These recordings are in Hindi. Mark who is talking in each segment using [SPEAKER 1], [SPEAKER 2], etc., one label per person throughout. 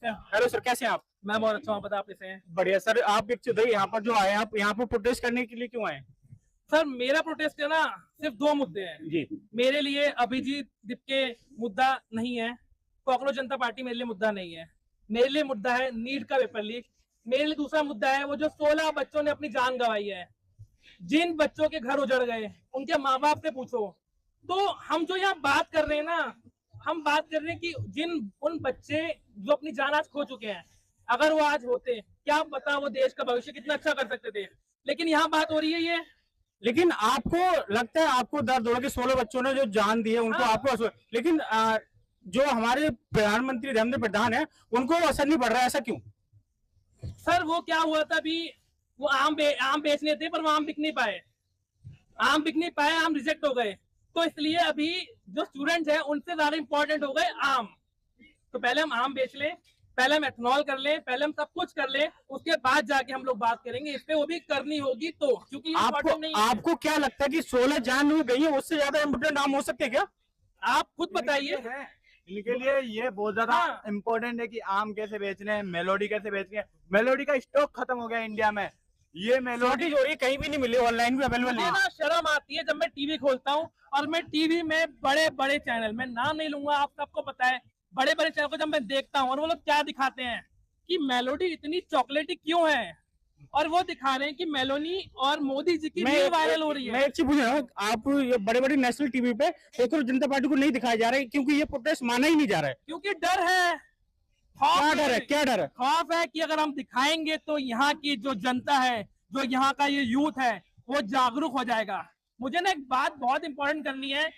[SPEAKER 1] सकते हैं?
[SPEAKER 2] हेलो सर, कैसे हैं आप?
[SPEAKER 1] मैं बहुत अच्छा हूँ, पता आप कैसे हैं?
[SPEAKER 2] बढ़िया सर। आप एक चीज यहाँ पर जो आए, आप यहाँ पर प्रोटेस्ट करने के लिए क्यों आए?
[SPEAKER 1] सर मेरा प्रोटेस्ट है ना, सिर्फ दो मुद्दे हैं
[SPEAKER 2] जी।
[SPEAKER 1] मेरे लिए। अभिजीत दीपके मुद्दा नहीं है, कॉकरोच जनता पार्टी मेरे लिए मुद्दा नहीं है। मेरे लिए मुद्दा है नीट का पेपर लीक। मेरे लिए दूसरा मुद्दा है वो जो 16 बच्चों ने अपनी जान गंवाई है। जिन बच्चों के घर उजड़ गए उनके माँ बाप से पूछो। तो हम जो यहाँ बात कर रहे हैं ना, हम बात कर रहे हैं कि उन बच्चे जो अपनी जान आज खो चुके हैं, अगर वो आज होते, क्या पता वो देश का भविष्य कितना अच्छा कर सकते थे। लेकिन यहाँ बात हो रही है ये।
[SPEAKER 2] लेकिन आपको लगता है, आपको दर्द होगा कि 16 बच्चों ने जो जान दी है उनको,
[SPEAKER 1] हाँ।
[SPEAKER 2] आपको लेकिन जो हमारे प्रधानमंत्री धर्मेंद्र प्रधान है उनको असर नहीं पड़ रहा है, ऐसा क्यों?
[SPEAKER 1] सर वो क्या हुआ था अभी, वो आम बेचने थे पर वो आम बिक नहीं पाए, आम रिजेक्ट हो गए। तो इसलिए अभी जो स्टूडेंट्स हैं उनसे ज्यादा इंपॉर्टेंट हो गए आम। तो पहले हम आम बेच लें, पहले हम एथनॉल कर लें, पहले हम सब कुछ कर लें, उसके बाद जाके हम लोग बात करेंगे इस पे। वो भी करनी होगी तो, क्योंकि
[SPEAKER 2] आपको क्या लगता है कि 16 जान हुई गई है, उससे ज्यादा इम्पोर्टेंट आम हो सकते हैं क्या?
[SPEAKER 1] आप खुद बताइए।
[SPEAKER 3] इनके लिए ये बहुत ज्यादा इम्पोर्टेंट है कि आम कैसे बेचने हैं, मेलोडी कैसे बेचनी है। मेलोडी का स्टॉक खत्म हो गया इंडिया में। ये मेलोडी
[SPEAKER 2] जो ये कहीं भी नहीं मिली, ऑनलाइन भी अवेलेबल नहीं।
[SPEAKER 1] ना शर्म आती है जब मैं टीवी खोलता हूँ और मैं टीवी में बड़े बड़े चैनल, मैं नाम नहीं लूंगा, आप सबको पता है, बड़े बड़े चैनल को जब मैं देखता हूँ और वो लोग क्या दिखाते हैं कि मेलोडी इतनी चॉकलेटी क्यों है, और वो दिखा रहे हैं कि मेलोनी और मोदी जी की रील वायरल हो रही है।
[SPEAKER 2] मैं एक चीज पूछ रहा हूँ, आप ये बड़े बड़े नेशनल टीवी पे कॉकरोच जनता पार्टी को नहीं दिखाया जा रहा है क्योंकि ये प्रोटेस्ट माना ही नहीं जा रहा है?
[SPEAKER 1] क्योंकि डर है।
[SPEAKER 2] क्या डर है? क्या डर है?
[SPEAKER 1] खौफ है कि अगर हम दिखाएंगे तो यहाँ की जो जनता है, जो यहाँ का ये यूथ है, वो जागरूक हो जाएगा। मुझे ना एक बात बहुत इंपॉर्टेंट करनी है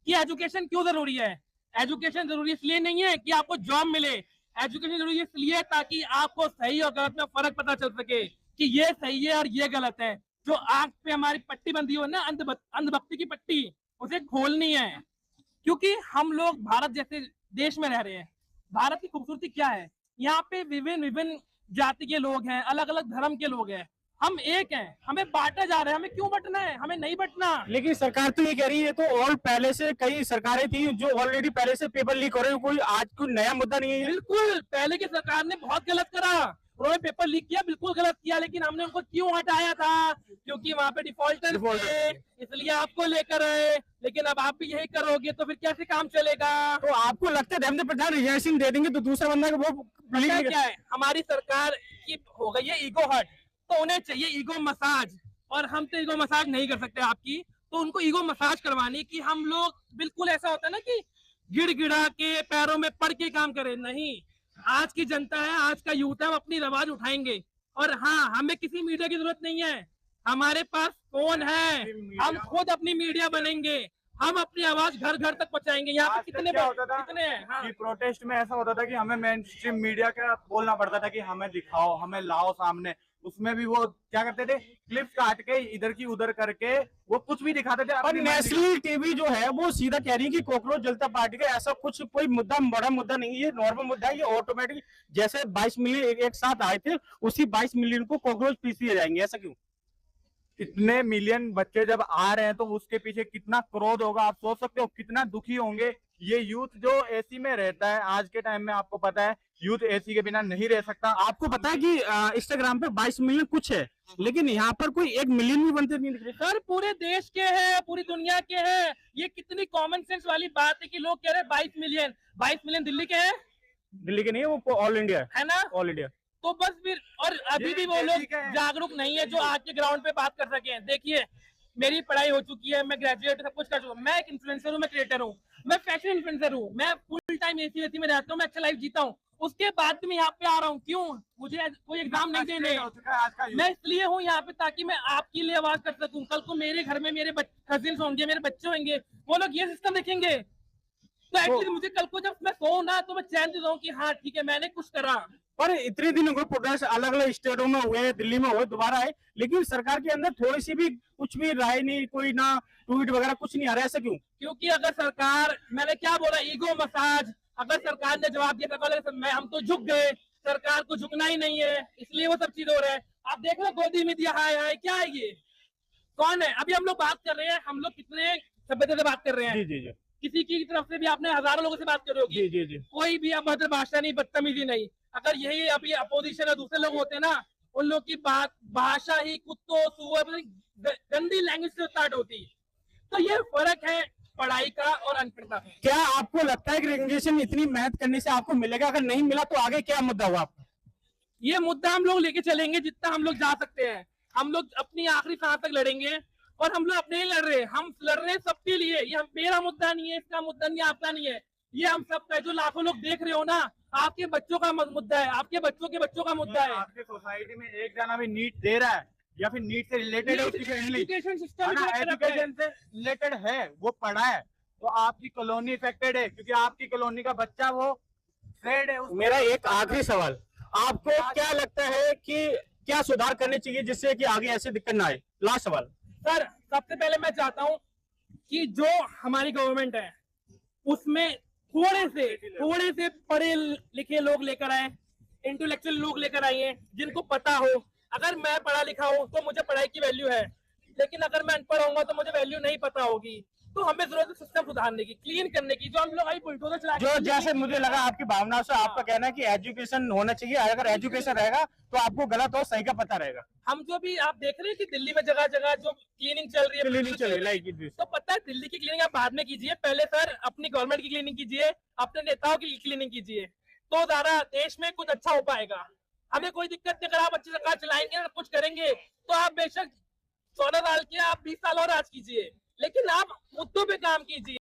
[SPEAKER 1] कि एजुकेशन क्यों जरूरी है। एजुकेशन जरूरी इसलिए नहीं है कि आपको जॉब मिले, एजुकेशन जरूरी इसलिए ताकि आपको सही और गलत में फर्क पता चल सके कि ये सही है और ये गलत है। जो आंख पे हमारी पट्टी बंधी हो ना, अंधभक्ति की पट्टी, उसे खोलनी है। क्योंकि हम लोग भारत जैसे देश में रह रहे हैं। भारत की खूबसूरती क्या है, यहाँ पे विभिन्न विभिन्न जाति के लोग हैं, अलग अलग धर्म के लोग हैं, हम एक हैं। हमें बांटा जा रहा है, हमें क्यों बंटना है? हमें नहीं बंटना।
[SPEAKER 2] लेकिन सरकार तो ये कह रही है, तो और पहले से कई सरकारें थी जो ऑलरेडी पहले से पेपर लीक हो रहे हैं, कोई आज कोई नया मुद्दा नहीं है।
[SPEAKER 1] बिल्कुल, पहले की सरकार ने बहुत गलत करा, उन्होंने पेपर लीक किया, बिल्कुल गलत किया, लेकिन हमने उनको क्यों हटाया था? क्योंकि वहाँ पे डिफॉल्टर थे, इसलिए आपको लेकर आए। लेकिन अब आप भी यही करोगे तो फिर कैसे काम चलेगा?
[SPEAKER 2] तो आपको लगता है धर्मेंद्र प्रधान रिजर्वेशन दे देंगे तो दूसरा बंदा वो
[SPEAKER 1] क्या है, हमारी सरकार की हो गई है ईगो हट, तो उन्हें चाहिए ईगो मसाज, और हम तो ईगो मसाज नहीं कर सकते आपकी। तो उनको ईगो मसाज करवानी कि हम लोग बिल्कुल ऐसा होता है ना कि गिड़गिड़ा के पैरों में पड़ के काम करें। नहीं, आज की जनता है, आज का यूथ है, हम अपनी आवाज उठाएंगे। और हाँ, हमें किसी मीडिया की जरूरत नहीं है, हमारे पास फोन है, हम खुद अपनी मीडिया बनेंगे, हम अपनी आवाज घर घर तक पहुंचाएंगे। यहाँ पे कितने हैं? हाँ।
[SPEAKER 3] कि प्रोटेस्ट में ऐसा होता था कि हमें मेन स्ट्रीम मीडिया का बोलना पड़ता था कि हमें दिखाओ, हमें लाओ सामने। उसमें भी वो क्या करते थे, क्लिप्स काट के इधर की उधर करके वो कुछ भी दिखाते थे।
[SPEAKER 2] और नेशनल टीवी जो है वो सीधा कह रही है कि कॉकरोच जनता पार्टी का ऐसा कुछ कोई मुद्दा, बड़ा मुद्दा नहीं है, नॉर्मल मुद्दा है। ये ऑटोमेटिक जैसे 22 मिलियन एक साथ आए थे, उसी 22 मिलियन को कॉकरोच पीस दिए जाएंगे, ऐसा क्यों?
[SPEAKER 3] इतने मिलियन बच्चे जब आ रहे हैं तो उसके पीछे कितना क्रोध होगा, आप सोच सकते हो कितना दुखी होंगे। ये यूथ जो एसी में रहता है आज के टाइम में, आपको पता है यूथ एसी के बिना नहीं रह सकता।
[SPEAKER 2] आपको पता है कि इंस्टाग्राम पे 22 मिलियन कुछ है, लेकिन यहाँ पर कोई 1 मिलियन भी बनते नहीं दिख रहे।
[SPEAKER 1] सर पूरे देश के हैं, पूरी दुनिया के हैं। ये कितनी कॉमन सेंस वाली बात है कि लोग कह रहे हैं 22 मिलियन। 22 मिलियन दिल्ली के हैं?
[SPEAKER 2] दिल्ली के नहीं है, वो ऑल इंडिया
[SPEAKER 1] है ना,
[SPEAKER 2] ऑल इंडिया।
[SPEAKER 1] तो बस फिर, और अभी भी वो लोग जागरूक नहीं है जो आज के ग्राउंड पे बात कर सके। देखिए, मेरी पढ़ाई हो चुकी है, मैं ग्रेजुएट सब कुछ कर चुका हूँ, मैं एक इन्फ्लुएंसर हूँ, मैं क्रिएटर हूँ, मैं फैशन इन्फ्लुएंसर हूँ, मैं फुल टाइम एसी में रहता हूँ, मैं अच्छा लाइफ जीता हूँ। उसके बाद भी मैं यहाँ पे आ रहा हूँ, क्यों? मुझे कोई एग्जाम नहीं देने, मैं इसलिए हूँ यहाँ पे ताकि मैं आपके लिए आवाज कर सकूँ। कल को मेरे घर में मेरे कजिन्स होंगे, मेरे बच्चे होंगे, वो लोग ये सिस्टम देखेंगे, तो एटलीस्ट मुझे कल को जब मैं सोऊं ना तो मैं चैन से सोऊं कि हाँ ठीक है, मैंने कुछ करा।
[SPEAKER 2] पर इतने दिनों को प्रोटेस्ट अलग अलग स्टेटों में हुए, दिल्ली में हुए, दोबारा आए, लेकिन सरकार के अंदर थोड़ी सी भी कुछ भी राय नहीं, कोई ना ट्वीट वगैरह कुछ नहीं आ रहा है, ऐसा क्यों?
[SPEAKER 1] क्योंकि अगर सरकार, मैंने क्या बोला, ईगो मसाज, अगर सरकार ने जवाब दिया था मैं हम तो झुक गए, सरकार को झुकना ही नहीं है, इसलिए वो सब चीज हो रहा है। आप देख लो गोदी में दिया, हाय हाय, क्या है ये, कौन है? अभी हम लोग बात कर रहे हैं, हम लोग कितने सभ्यता से बात कर रहे हैं।
[SPEAKER 2] जी जी जी।
[SPEAKER 1] किसी की तरफ से भी आपने हजारों लोगों से बात कर रहे होगी,
[SPEAKER 2] जी जी जी।
[SPEAKER 1] कोई भी अभद्र भाषा नहीं, बदतमीजी नहीं। अगर यही अभी अपोजिशन या दूसरे लोग होते ना, उन लोग की बात भाषा ही कुत्तों सुअर गंदी लैंग्वेज से स्टार्ट होती। तो ये फर्क है पढ़ाई का और अनपढ़ता का।
[SPEAKER 2] क्या आपको लगता है कि रेजिग्नेशन इतनी मेहनत करने से आपको मिलेगा? अगर नहीं मिला तो आगे क्या मुद्दा हुआ आपका?
[SPEAKER 1] ये मुद्दा हम लोग लेके चलेंगे जितना हम लोग जा सकते हैं। हम लोग अपनी आखिरी सांस तक लड़ेंगे और हम लोग अपने ही लड़ रहे हैं, हम लड़ रहे हैं सबके लिए। ये मेरा मुद्दा नहीं है, इसका मुद्दा नहीं है, आपका नहीं है, ये हम सबका है। जो लाखों लोग देख रहे हो ना, आपके बच्चों का मुद्दा है, आपके बच्चों के बच्चों का मुद्दा है।
[SPEAKER 3] आपकी सोसाइटी में एक जना भी नीट दे रहा है या फिर नीट से रिलेटेड है,
[SPEAKER 1] एजुकेशन सिस्टम
[SPEAKER 3] एजुकेशन से रिलेटेड है, वो पढ़ा है, तो आपकी कॉलोनी इफेक्टेड है, क्योंकि आपकी कॉलोनी का बच्चा वो थ्रेड है।
[SPEAKER 2] मेरा एक आखिरी सवाल, आपको क्या लगता है कि क्या सुधार करने चाहिए जिससे कि आगे ऐसे दिक्कत ना आए? लास्ट सवाल
[SPEAKER 1] सर, सबसे पहले मैं चाहता हूं कि जो हमारी गवर्नमेंट है उसमें थोड़े से पढ़े लिखे लोग लेकर आए, इंटेलेक्चुअल लोग लेकर आइए जिनको पता हो। अगर मैं पढ़ा लिखा हूं तो मुझे पढ़ाई की वैल्यू है, लेकिन अगर मैं अनपढ़ होऊंगा तो मुझे वैल्यू नहीं पता होगी। तो हमें जरूरत है सिस्टम सुधारने की, क्लीन करने की। जो हम लोग अभी बुलडोजर चला
[SPEAKER 2] जो जैसे मुझे लगा आपकी भावना से आपका कहना है कि एजुकेशन होना चाहिए, अगर एजुकेशन रहेगा तो आपको गलत और सही का पता रहेगा।
[SPEAKER 1] हम जो भी आप देख रहे हैं कि दिल्ली में जगह जगह जो क्लीनिंग चल रही है,
[SPEAKER 2] क्लीनिंग चल रही है,
[SPEAKER 1] तो पता है दिल्ली की क्लीनिंग आप बाद में कीजिए, पहले सर अपनी गवर्नमेंट की क्लीनिंग कीजिए, अपने नेताओं की क्लीनिंग कीजिए, तो ज्यादा देश में कुछ अच्छा हो पाएगा। हमें कोई दिक्कत नहीं, अगर आप अच्छी सरकार चलाएंगे, कुछ करेंगे, तो आप बेशक 14 साल के आप 20 साल और राज कीजिए, लेकिन आप मुद्दों पे काम कीजिए।